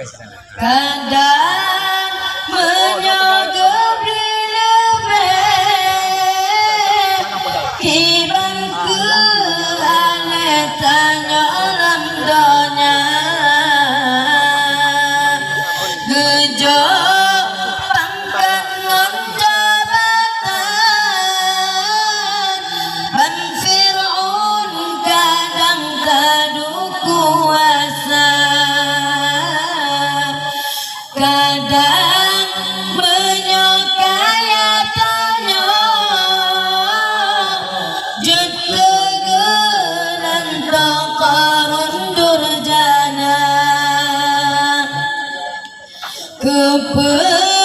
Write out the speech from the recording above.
kadang menyogok lebih kiban ke aneh tanya lamdonya gejo pangkat non jabatan ban Fir'aun kadang kadu kuasa kadang menyukai tanya jutegenan takarun durjana kepe